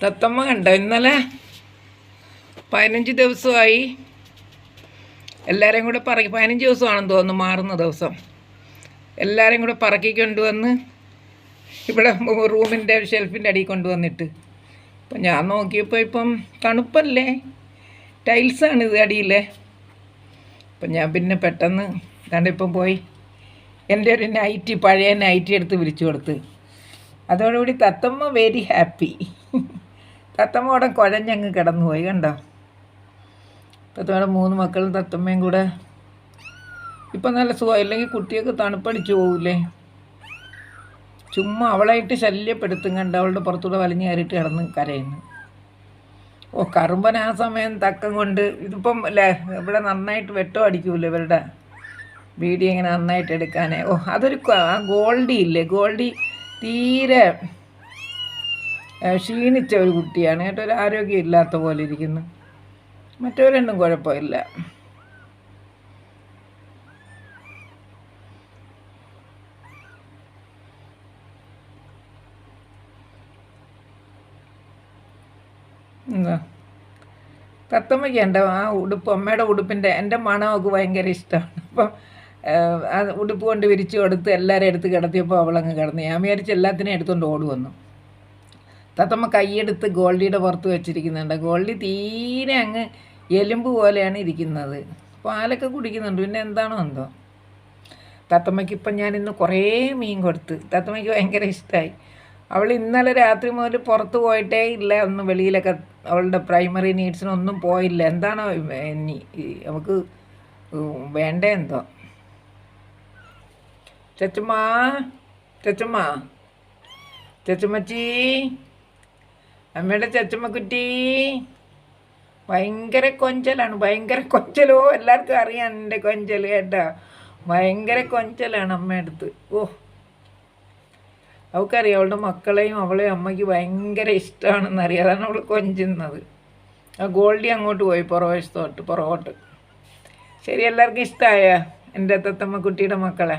തത്തമ്മ കണ്ടോ ഇന്നലെ 15 ദിവസമായി എല്ലാവരെയും കൂടെ 15 ദിവസമാണെന്ന് തോന്നുന്നു മാറുന്ന ദിവസം. എല്ലാവരെയും കൂടെ പറക്കി കൊണ്ടുവന്ന് ഇവിടെ റൂമിൻ്റെ ഷെൽഫിൻ്റെ അടിയിൽ കൊണ്ടുവന്നിട്ട് അപ്പം ഞാൻ നോക്കിയപ്പോൾ ഇപ്പം തണുപ്പല്ലേ, ടൈൽസാണ് ഇത് അടിയിലെ. അപ്പം ഞാൻ പിന്നെ പെട്ടെന്ന് കണ്ടിപ്പം പോയി എൻ്റെ ഒരു നൈറ്റി, പഴയ നൈറ്റി എടുത്ത് വിരിച്ചു കൊടുത്ത്. അതോടുകൂടി തത്തമ്മ വെരി ഹാപ്പി. തത്തമ്മ അവിടെ കുഴഞ്ഞങ്ങ് കിടന്നുപോയി കണ്ടോ. തത്തമ്മയുടെ 3 മക്കളും തത്തമ്മയും കൂടെ ഇപ്പം നല്ല സുഖം. ഇല്ലെങ്കിൽ കുട്ടിയൊക്കെ തണുപ്പടിച്ചു പോകില്ലേ. ചുമ്മാ അവളായിട്ട് ശല്യപ്പെടുത്തും കണ്ട് അവളുടെ പുറത്തൂടെ വലിഞ്ഞു കയറിയിട്ട് കിടന്ന് കരയുന്നു. കറുമ്പൻ ആ സമയം തക്കം കൊണ്ട് ഇതിപ്പം ഇവിടെ നന്നായിട്ട് വെട്ടം അടിക്കൂല്ലോ ഇവരുടെ വീഡിയോ ഇങ്ങനെ നന്നായിട്ട് എടുക്കാനേ. അതൊരു ഗോൾഡി ഇല്ലേ, ഗോൾഡി തീരെ ക്ഷീണിച്ച ഒരു കുട്ടിയാണ് കേട്ടോ. ഒരു ആരോഗ്യം ഇല്ലാത്ത പോലെ ഇരിക്കുന്നു. മറ്റവരൊന്നും കുഴപ്പമില്ല. എന്താ തത്തമ്മയ്ക്ക് എൻ്റെ ആ ഉടുപ്പ്, അമ്മയുടെ ഉടുപ്പിൻ്റെ എൻ്റെ മണമൊക്കെ ഭയങ്കര ഇഷ്ടമാണ്. അപ്പം ആ ഉടുപ്പ് കൊണ്ട് വിരിച്ചു കൊടുത്ത് എല്ലാവരും എടുത്ത് കിടത്തിയപ്പോൾ അവളങ്ങ് കിടന്നു. ഞാൻ വിചാരിച്ച് എല്ലാത്തിനെയും എടുത്തുകൊണ്ട് ഓടുവന്നു. തത്തമ്മ കൈയെടുത്ത് ഗോൾഡിയുടെ പുറത്ത് വെച്ചിരിക്കുന്നുണ്ട്. ഗോൾഡി തീരെ അങ്ങ് എലുമ്പ് പോലെയാണ് ഇരിക്കുന്നത്. പാലൊക്കെ കുടിക്കുന്നുണ്ട്. പിന്നെ എന്താണോ എന്തോ. തത്തമ്മയ്ക്ക് ഇപ്പം ഞാൻ ഇന്ന് കുറേ മീൻ കൊടുത്ത്. തത്തമ്മയ്ക്ക് ഭയങ്കര ഇഷ്ടമായി. അവൾ ഇന്നലെ രാത്രി മുതൽ പുറത്ത് പോയിട്ടേ ഇല്ല. ഒന്നും വെളിയിലൊക്കെ അവളുടെ പ്രൈമറി നീഡ്സിനൊന്നും പോയില്ല. എന്താണോ ഇനി നമുക്ക് വേണ്ടേ എന്തോ. ചച്ചുമ്മ, ചച്ചുമ്മ, ചച്ചുമ്മച്ചി, അമ്മയുടെ ചച്ചുമ്മക്കുട്ടി ഭയങ്കര കൊഞ്ചലാണ്. ഭയങ്കര കൊഞ്ചലോ, എല്ലാവർക്കും അറിയാം എൻ്റെ കൊഞ്ചൽ കേട്ടോ. ഭയങ്കര കൊഞ്ചലാണ് അമ്മയടുത്ത്. അവൾക്കറിയാം അവളുടെ മക്കളെയും അവളെയും അമ്മയ്ക്ക് ഭയങ്കര ഇഷ്ടമാണെന്നറിയാം. അതാണ് അവൾ കൊഞ്ചുന്നത്. ആ ഗോൾഡി അങ്ങോട്ട് പോയി പുറകോട്ട്. ശരി, എല്ലാവർക്കും ഇഷ്ടമായ എൻ്റെ തത്തമ്മ കുട്ടിയുടെ മക്കളെ?